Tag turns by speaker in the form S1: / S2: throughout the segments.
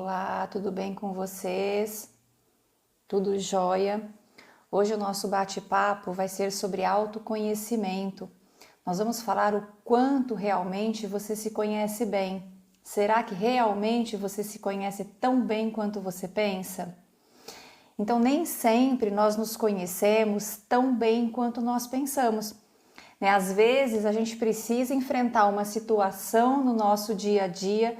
S1: Olá, tudo bem com vocês? Tudo jóia? Hoje o nosso bate-papo vai ser sobre autoconhecimento. Nós vamos falar o quanto realmente você se conhece bem. Será que realmente você se conhece tão bem quanto você pensa? Então, nem sempre nós nos conhecemos tão bem quanto nós pensamos. Às vezes, a gente precisa enfrentar uma situação no nosso dia a dia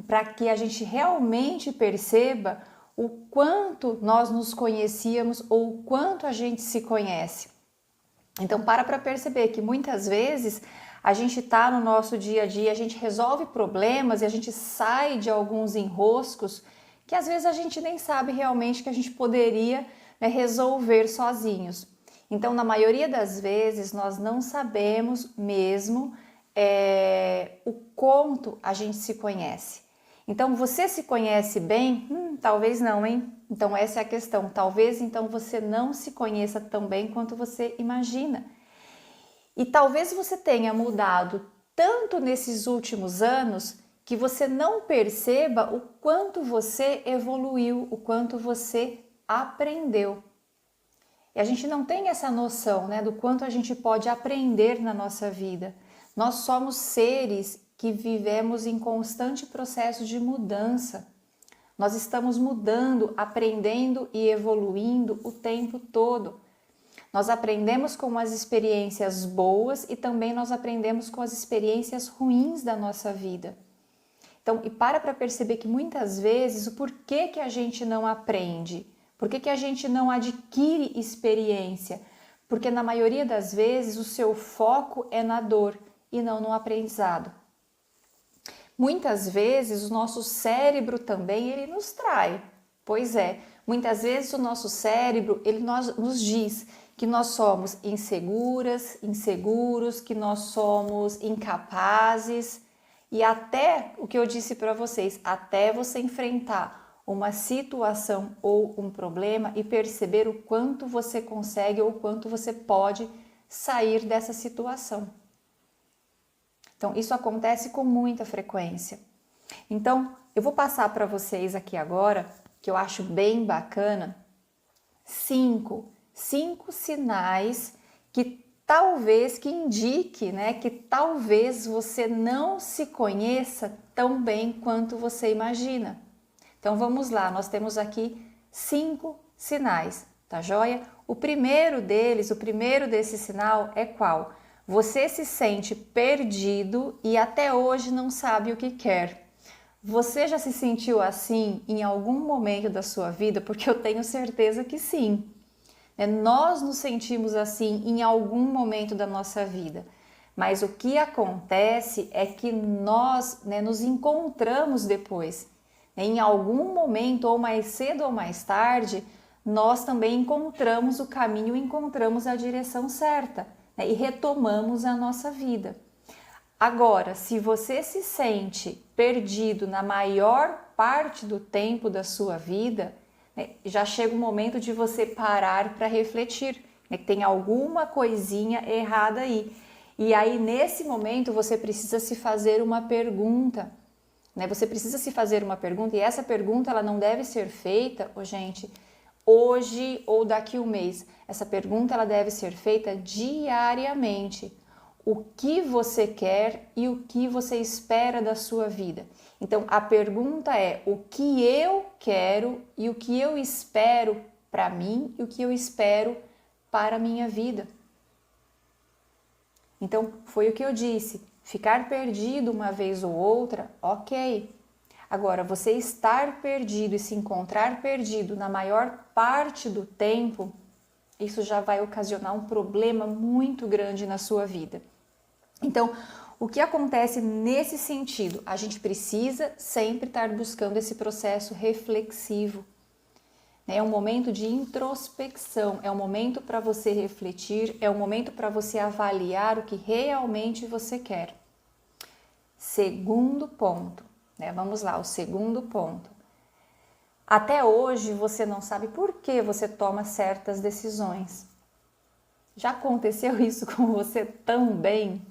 S1: para que a gente realmente perceba o quanto nós nos conhecíamos ou o quanto a gente se conhece. Então, para perceber que muitas vezes a gente está no nosso dia a dia, a gente resolve problemas e a gente sai de alguns enroscos que às vezes a gente nem sabe realmente que a gente poderia, resolver sozinhos. Então, na maioria das vezes, nós não sabemos mesmo o quanto a gente se conhece. Então, você se conhece bem? Talvez não, hein? Então, essa é a questão. Talvez, então, você não se conheça tão bem quanto você imagina. E talvez você tenha mudado tanto nesses últimos anos que você não perceba o quanto você evoluiu, o quanto você aprendeu. E a gente não tem essa noção, do quanto a gente pode aprender na nossa vida. Nós somos seres que vivemos em constante processo de mudança. Nós estamos mudando, aprendendo e evoluindo o tempo todo. Nós aprendemos com as experiências boas e também nós aprendemos com as experiências ruins da nossa vida. Então, e para perceber que muitas vezes o porquê que a gente não aprende, por que a gente não adquire experiência? Porque na maioria das vezes o seu foco é na dor e não no aprendizado. Muitas vezes o nosso cérebro também ele nos trai. Pois é, muitas vezes o nosso cérebro ele nos diz que nós somos inseguros, que nós somos incapazes e até o que eu disse para vocês, até você enfrentar uma situação ou um problema e perceber o quanto você consegue ou o quanto você pode sair dessa situação. Então, isso acontece com muita frequência. Então, eu vou passar para vocês aqui agora, que eu acho bem bacana, cinco sinais que indique, que talvez você não se conheça tão bem quanto você imagina. Então vamos lá, nós temos aqui 5 sinais, tá joia? O primeiro desse sinal é qual? Você se sente perdido e até hoje não sabe o que quer. Você já se sentiu assim em algum momento da sua vida? Porque eu tenho certeza que sim. Nós nos sentimos assim em algum momento da nossa vida. Mas o que acontece é que nós nos encontramos depois. Em algum momento, ou mais cedo ou mais tarde, nós também encontramos o caminho, encontramos a direção certa, e retomamos a nossa vida. Agora, se você se sente perdido na maior parte do tempo da sua vida, já chega o momento de você parar para refletir, que tem alguma coisinha errada aí. E aí, nesse momento, você precisa se fazer uma pergunta. Você precisa se fazer uma pergunta e essa pergunta ela não deve ser feita, gente, hoje ou daqui um mês. Essa pergunta ela deve ser feita diariamente. O que você quer e o que você espera da sua vida? Então, a pergunta é o que eu quero e o que eu espero para mim e o que eu espero para a minha vida. Então, foi o que eu disse. Ficar perdido uma vez ou outra, ok. Agora, você estar perdido e se encontrar perdido na maior parte do tempo, isso já vai ocasionar um problema muito grande na sua vida. Então, o que acontece nesse sentido? A gente precisa sempre estar buscando esse processo reflexivo. É um momento de introspecção, é um momento para você refletir, é um momento para você avaliar o que realmente você quer. Segundo ponto, vamos lá, o segundo ponto. Até hoje você não sabe por que você toma certas decisões. Já aconteceu isso com você também?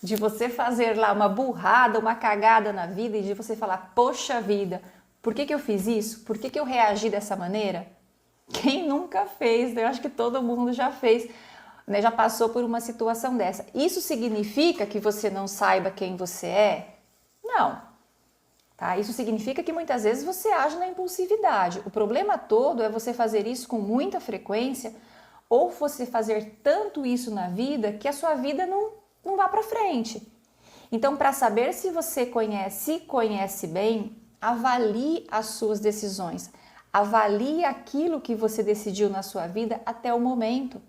S1: De você fazer lá uma burrada, uma cagada na vida e de você falar, poxa vida, Por que que eu fiz isso? Por que que eu reagi dessa maneira? Quem nunca fez? Eu acho que todo mundo já fez, né? Já passou por uma situação dessa. Isso significa que você não saiba quem você é? Não. Tá? Isso significa que muitas vezes você age na impulsividade. O problema todo é você fazer isso com muita frequência ou você fazer tanto isso na vida que a sua vida não vá para frente. Então, para saber se você conhece bem, avalie as suas decisões. Avalie aquilo que você decidiu na sua vida até o momento.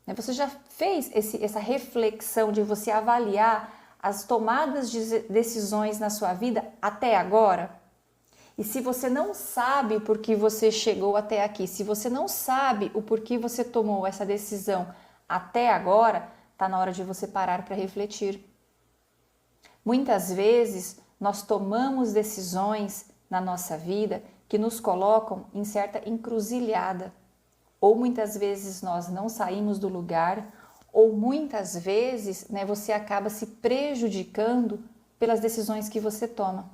S1: Você já fez essa reflexão de você avaliar as tomadas de decisões na sua vida até agora? E se você não sabe por que você chegou até aqui, se você não sabe o porquê você tomou essa decisão até agora, está na hora de você parar para refletir. Muitas vezes nós tomamos decisões na nossa vida que nos colocam em certa encruzilhada. Ou muitas vezes nós não saímos do lugar, ou muitas vezes, né, você acaba se prejudicando pelas decisões que você toma.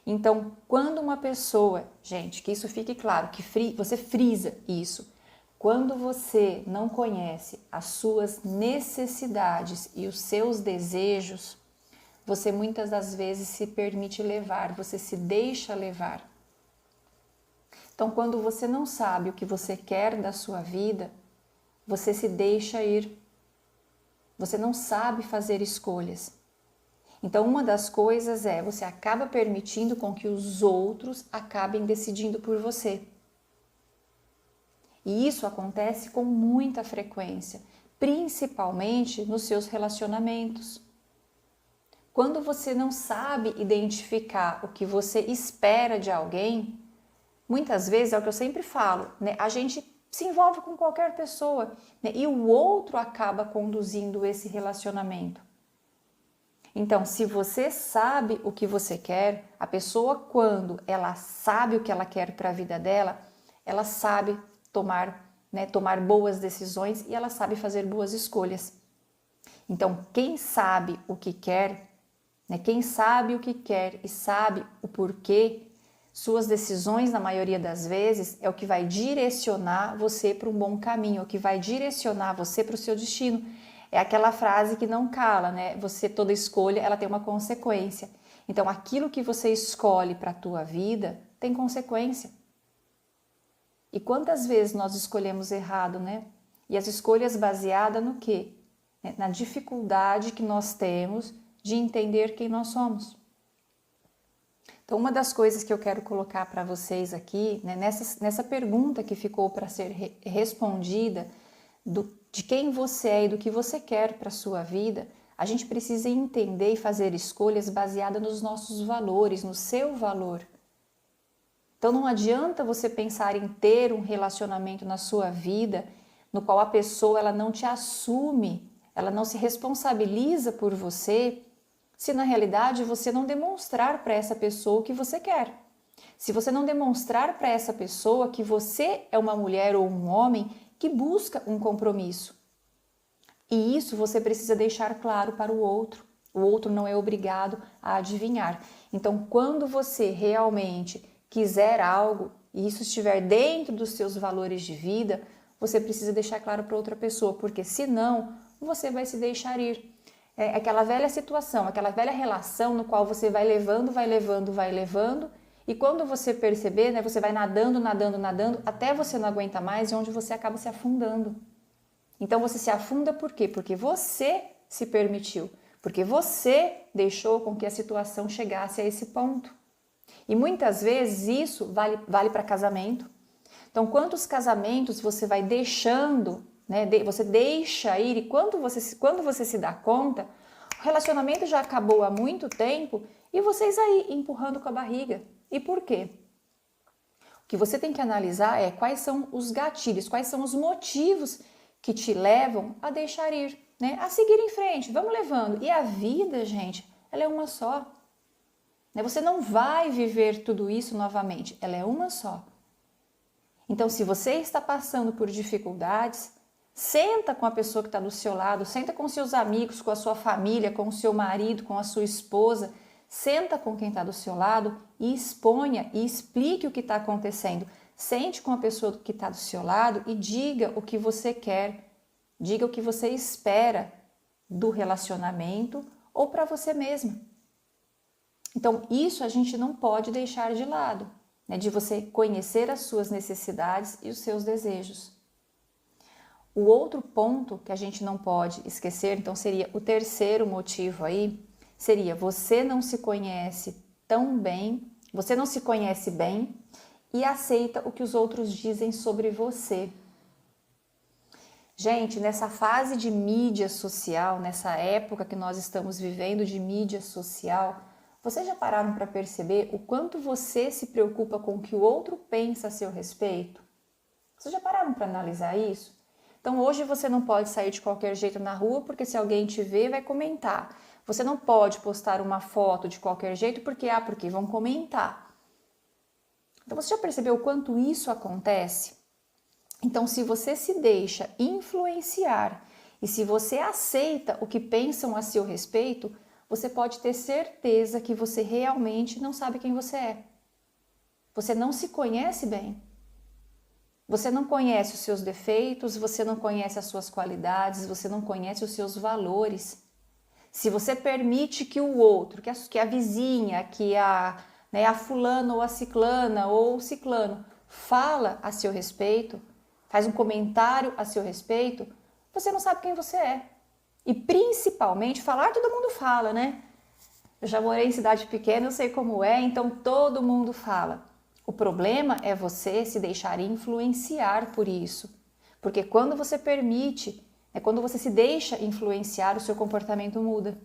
S1: Então, quando uma pessoa, gente, que isso fique claro, que você frisa isso, quando você não conhece as suas necessidades e os seus desejos, você muitas das vezes se permite levar, você se deixa levar. Então, quando você não sabe o que você quer da sua vida, você se deixa ir. Você não sabe fazer escolhas. Então, uma das coisas é, você acaba permitindo com que os outros acabem decidindo por você. E isso acontece com muita frequência, principalmente nos seus relacionamentos. Quando você não sabe identificar o que você espera de alguém, muitas vezes, é o que eu sempre falo, né? A gente se envolve com qualquer pessoa, né? E o outro acaba conduzindo esse relacionamento. Então, se você sabe o que você quer, a pessoa, quando ela sabe o que ela quer para a vida dela, ela sabe tomar boas decisões e ela sabe fazer boas escolhas. Então, quem sabe o que quer, né? Quem sabe o que quer e sabe o porquê, suas decisões, na maioria das vezes, é o que vai direcionar você para um bom caminho, é o que vai direcionar você para o seu destino. É aquela frase que não cala, né? Toda escolha, ela tem uma consequência. Então, aquilo que você escolhe para a tua vida tem consequência. E quantas vezes nós escolhemos errado, né? E as escolhas baseadas no quê? Na dificuldade que nós temos de entender quem nós somos. Então, uma das coisas que eu quero colocar para vocês aqui, né, nessa pergunta que ficou para ser respondida, de quem você é e do que você quer para a sua vida, a gente precisa entender e fazer escolhas baseadas nos nossos valores, no seu valor. Então, não adianta você pensar em ter um relacionamento na sua vida no qual a pessoa ela não te assume, ela não se responsabiliza por você, se na realidade você não demonstrar para essa pessoa o que você quer. Se você não demonstrar para essa pessoa que você é uma mulher ou um homem que busca um compromisso. E isso você precisa deixar claro para o outro. O outro não é obrigado a adivinhar. Então, quando você realmente quiser algo e isso estiver dentro dos seus valores de vida, você precisa deixar claro para outra pessoa, porque senão você vai se deixar ir. É aquela velha situação, aquela velha relação no qual você vai levando, e quando você perceber, né, você vai nadando, até você não aguenta mais e onde você acaba se afundando. Então você se afunda por quê? Porque você se permitiu, porque você deixou com que a situação chegasse a esse ponto. E muitas vezes isso vale para casamento. Então, quantos casamentos você vai deixando, né? Você deixa ir e quando você se dá conta, o relacionamento já acabou há muito tempo e vocês aí empurrando com a barriga. E por quê? O que você tem que analisar é quais são os gatilhos, quais são os motivos que te levam a deixar ir, né? A seguir em frente, vamos levando. E a vida, gente, ela é uma só. Você não vai viver tudo isso novamente, ela é uma só. Então, se você está passando por dificuldades, senta com a pessoa que está do seu lado, senta com seus amigos, com a sua família, com o seu marido, com a sua esposa, Senta com quem está do seu lado e exponha e explique o que está acontecendo. Sente com a pessoa que está do seu lado e diga o que você quer, diga o que você espera do relacionamento ou para você mesma. Então, isso a gente não pode deixar de lado, né? De você conhecer as suas necessidades e os seus desejos. O outro ponto que a gente não pode esquecer, então seria o terceiro motivo aí, seria você não se conhece tão bem, você não se conhece bem e aceita o que os outros dizem sobre você. Gente, nessa fase de mídia social, nessa época que nós estamos vivendo de mídia social, vocês já pararam para perceber o quanto você se preocupa com o que o outro pensa a seu respeito? Vocês já pararam para analisar isso? Então hoje você não pode sair de qualquer jeito na rua porque se alguém te ver vai comentar. Você não pode postar uma foto de qualquer jeito porque vão comentar. Então você já percebeu o quanto isso acontece? Então se você se deixa influenciar e se você aceita o que pensam a seu respeito, você pode ter certeza que você realmente não sabe quem você é. Você não se conhece bem. Você não conhece os seus defeitos, você não conhece as suas qualidades, você não conhece os seus valores. Se você permite que o outro, que a vizinha, que a fulana ou a ciclana ou o ciclano fala a seu respeito, faz um comentário a seu respeito, você não sabe quem você é. E principalmente, falar todo mundo fala, né? Eu já morei em cidade pequena, eu sei como é, então todo mundo fala. O problema é você se deixar influenciar por isso. Porque quando você permite, quando você se deixa influenciar, o seu comportamento muda.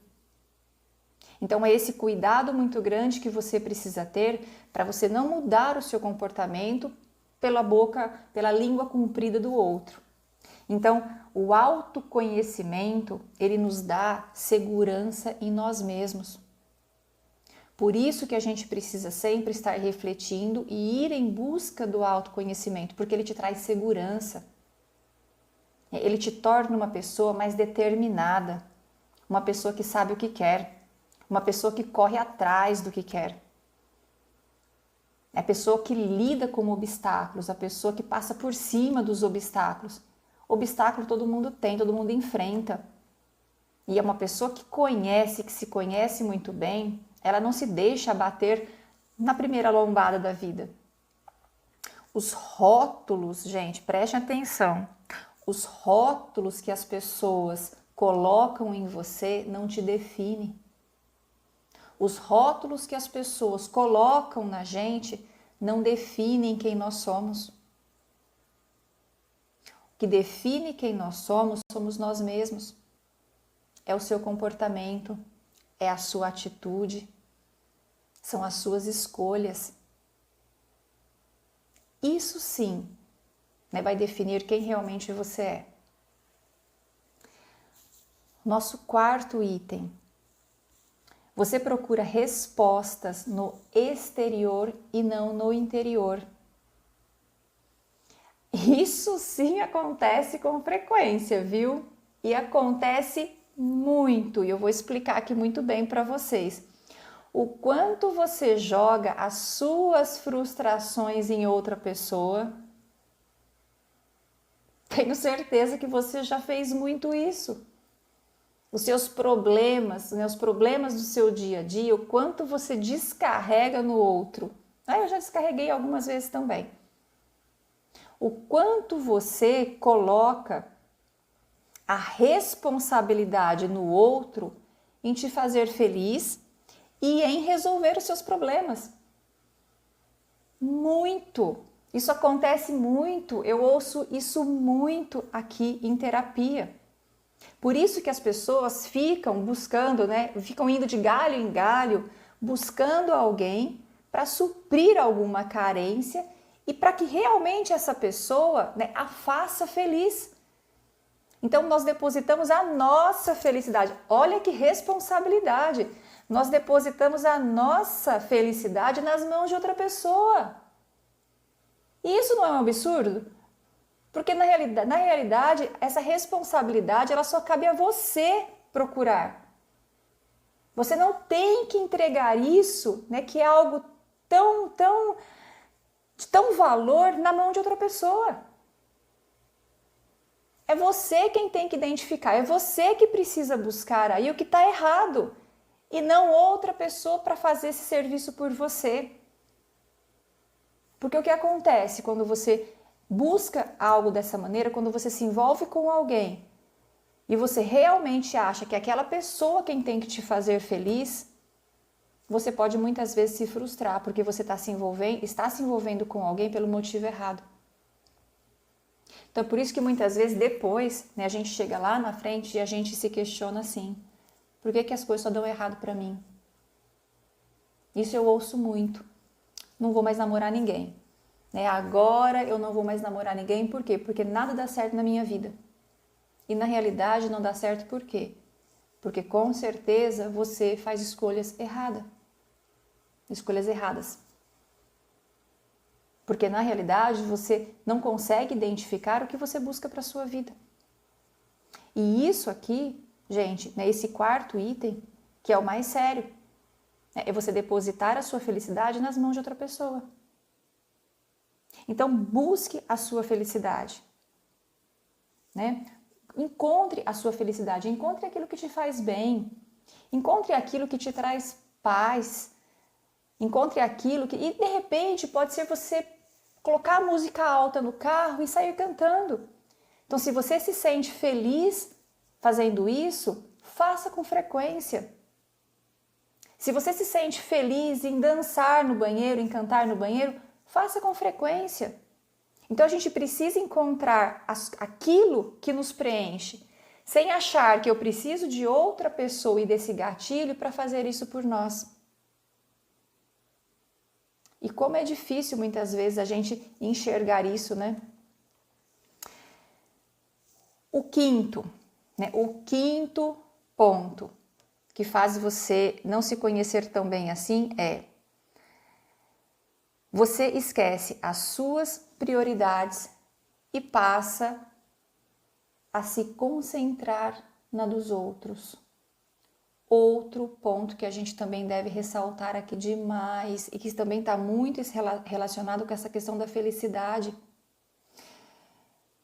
S1: Então é esse cuidado muito grande que você precisa ter para você não mudar o seu comportamento pela língua comprida do outro. Então, o autoconhecimento, ele nos dá segurança em nós mesmos. Por isso que a gente precisa sempre estar refletindo e ir em busca do autoconhecimento, porque ele te traz segurança. Ele te torna uma pessoa mais determinada, uma pessoa que sabe o que quer, uma pessoa que corre atrás do que quer. É a pessoa que lida com obstáculos, a pessoa que passa por cima dos obstáculos. Obstáculo todo mundo tem, todo mundo enfrenta. E é uma pessoa que se conhece muito bem, ela não se deixa abater na primeira lombada da vida. Os rótulos, gente, prestem atenção. Os rótulos que as pessoas colocam em você não te definem. Os rótulos que as pessoas colocam na gente não definem quem nós somos. O que define quem nós somos nós mesmos. É o seu comportamento, é a sua atitude, são as suas escolhas. Isso sim, vai definir quem realmente você é. Nosso quarto item. Você procura respostas no exterior e não no interior. Isso sim acontece com frequência, viu? E acontece muito, e eu vou explicar aqui muito bem para vocês. O quanto você joga as suas frustrações em outra pessoa. Tenho certeza que você já fez muito isso. Os seus problemas, os problemas do seu dia a dia, o quanto você descarrega no outro. Eu já descarreguei algumas vezes também. O quanto você coloca a responsabilidade no outro em te fazer feliz e em resolver os seus problemas. Muito. Isso acontece muito. Eu ouço isso muito aqui em terapia. Por isso que as pessoas ficam buscando, ficam indo de galho em galho, buscando alguém para suprir alguma carência e para que realmente essa pessoa a faça feliz. Então nós depositamos a nossa felicidade. Olha que responsabilidade. Nós depositamos a nossa felicidade nas mãos de outra pessoa. E isso não é um absurdo? Porque na realidade, essa responsabilidade ela só cabe a você procurar. Você não tem que entregar isso, né, que é algo de tão valor na mão de outra pessoa. É você quem tem que identificar, é você que precisa buscar aí o que está errado e não outra pessoa para fazer esse serviço por você. Porque o que acontece quando você busca algo dessa maneira, quando você se envolve com alguém e você realmente acha que aquela pessoa quem tem que te fazer feliz, você pode muitas vezes se frustrar porque você está se envolvendo com alguém pelo motivo errado. Então, por isso que muitas vezes depois, né, a gente chega lá na frente e a gente se questiona assim, por que as coisas só dão errado para mim? Isso eu ouço muito. Não vou mais namorar ninguém. Né? Agora eu não vou mais namorar ninguém, por quê? Porque nada dá certo na minha vida. E na realidade não dá certo por quê? Porque com certeza você faz escolhas erradas. Escolhas erradas. Porque na realidade você não consegue identificar o que você busca para a sua vida. E isso aqui, gente, né, esse quarto item, que é o mais sério, é você depositar a sua felicidade nas mãos de outra pessoa. Então busque a sua felicidade, né? Encontre a sua felicidade, encontre aquilo que te faz bem, encontre aquilo que te traz paz, encontre aquilo que... E de repente pode ser você colocar a música alta no carro e sair cantando. Então se você se sente feliz fazendo isso, faça com frequência. Se você se sente feliz em dançar no banheiro, em cantar no banheiro, faça com frequência. Então a gente precisa encontrar aquilo que nos preenche, sem achar que eu preciso de outra pessoa e desse gatilho para fazer isso por nós. E como é difícil muitas vezes a gente enxergar isso, né? O quinto ponto que faz você não se conhecer tão bem assim é: você esquece as suas prioridades e passa a se concentrar na dos outros. Outro ponto que a gente também deve ressaltar aqui demais e que também está muito relacionado com essa questão da felicidade.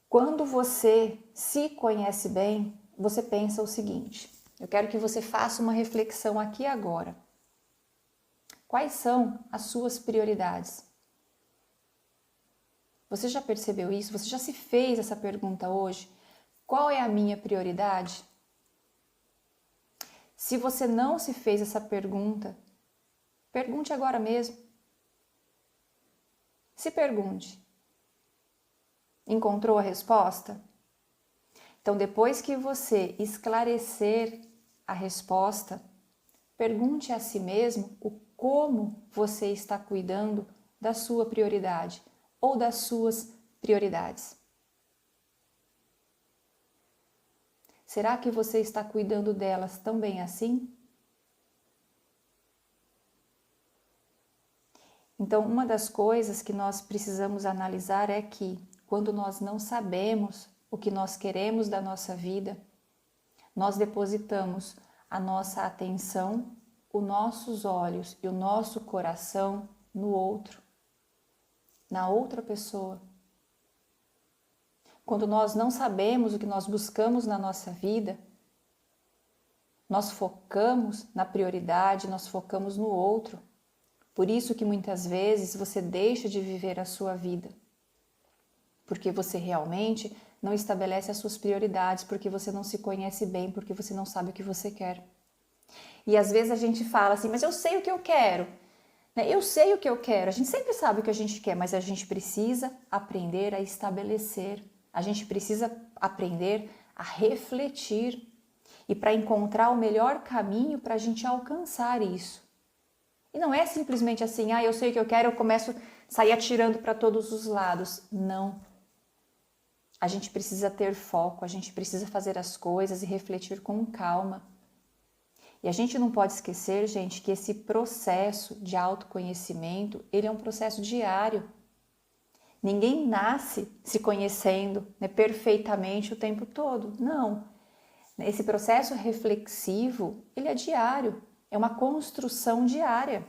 S1: Quando você se conhece bem, você pensa o seguinte: eu quero que você faça uma reflexão aqui agora. Quais são as suas prioridades? Você já percebeu isso? Você já se fez essa pergunta hoje? Qual é a minha prioridade? Se você não se fez essa pergunta, pergunte agora mesmo. Se pergunte. Encontrou a resposta? Então, depois que você esclarecer a resposta, pergunte a si mesmo o como você está cuidando da sua prioridade ou das suas prioridades. Será que você está cuidando delas tão bem assim? Então, uma das coisas que nós precisamos analisar é que, quando nós não sabemos o que nós queremos da nossa vida, nós depositamos a nossa atenção, os nossos olhos e o nosso coração no outro, na outra pessoa. Quando nós não sabemos o que nós buscamos na nossa vida, nós focamos na prioridade, nós focamos no outro. Por isso que muitas vezes você deixa de viver a sua vida. Porque você realmente não estabelece as suas prioridades, porque você não se conhece bem, porque você não sabe o que você quer. E às vezes a gente fala assim, mas eu sei o que eu quero. Eu sei o que eu quero. A gente sempre sabe o que a gente quer, mas a gente precisa aprender a estabelecer. A gente precisa aprender a refletir e para encontrar o melhor caminho para a gente alcançar isso. E não é simplesmente assim, eu sei o que eu quero, eu começo a sair atirando para todos os lados. Não. A gente precisa ter foco, a gente precisa fazer as coisas e refletir com calma. E a gente não pode esquecer, gente, que esse processo de autoconhecimento, ele é um processo diário. Ninguém nasce se conhecendo, né, perfeitamente o tempo todo. Não. Esse processo reflexivo, ele é diário. é uma construção diária.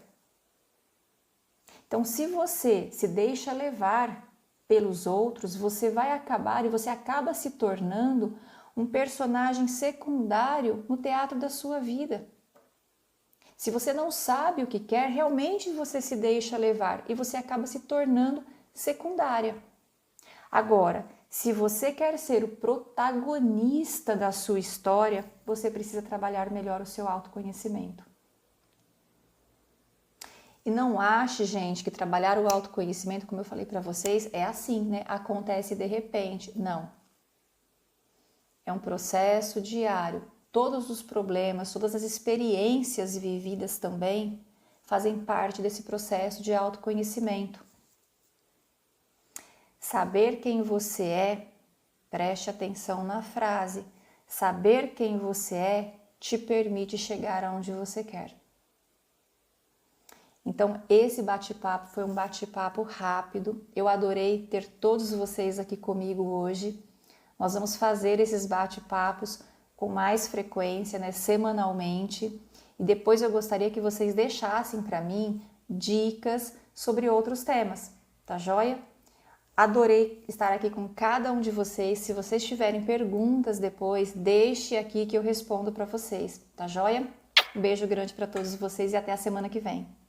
S1: Então, se você se deixa levar pelos outros, você vai acabar e você acaba se tornando um personagem secundário no teatro da sua vida. Se você não sabe o que quer, realmente você se deixa levar e você acaba se tornando secundária. Agora, se você quer ser o protagonista da sua história, você precisa trabalhar melhor o seu autoconhecimento. E não ache, gente, que trabalhar o autoconhecimento, como eu falei para vocês, é assim, né? Acontece de repente. Não. É um processo diário. Todos os problemas, todas as experiências vividas também fazem parte desse processo de autoconhecimento. Saber quem você é, preste atenção na frase, saber quem você é te permite chegar aonde você quer. Então, esse bate-papo foi um bate-papo rápido. Eu adorei ter todos vocês aqui comigo hoje. Nós vamos fazer esses bate-papos com mais frequência, né, semanalmente. E depois eu gostaria que vocês deixassem para mim dicas sobre outros temas, tá joia? Adorei estar aqui com cada um de vocês. Se vocês tiverem perguntas depois, deixe aqui que eu respondo para vocês, tá joia? Um beijo grande para todos vocês e até a semana que vem.